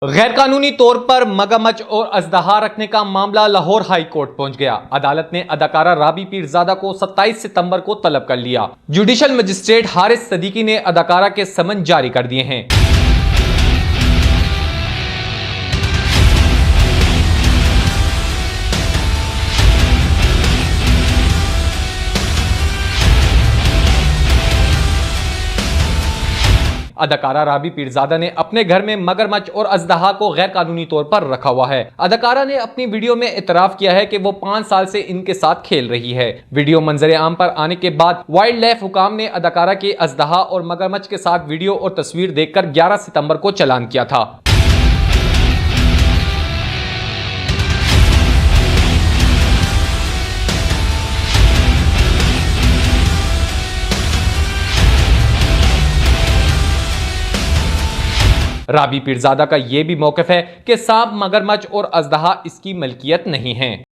गैर कानूनी तौर पर मगरमच्छ और अजदहा रखने का मामला लाहौर हाई कोर्ट पहुंच गया। अदालत ने अदाकारा राबी पीरजादा को 27 सितंबर को तलब कर लिया। जुडिशल मजिस्ट्रेट हारिस सदीकी ने अदाकारा के समन जारी कर दिए हैं। अदाकारा राबी पीरजादा ने अपने घर में मगरमच्छ और अजदहा को गैर कानूनी तौर पर रखा हुआ है। अदाकारा ने अपनी वीडियो में इतराफ किया है कि वो 5 साल से इनके साथ खेल रही है। वीडियो मंजर आम पर आने के बाद वाइल्ड लाइफ हुकाम ने अदाकारा के अजदहा और मगरमच्छ के साथ वीडियो और तस्वीर देखकर 11 सितंबर को चालान किया था। राबी पीरजादा का यह भी मौक़िफ़ है कि सांप, मगरमच्छ और अजदहा इसकी मलकियत नहीं है।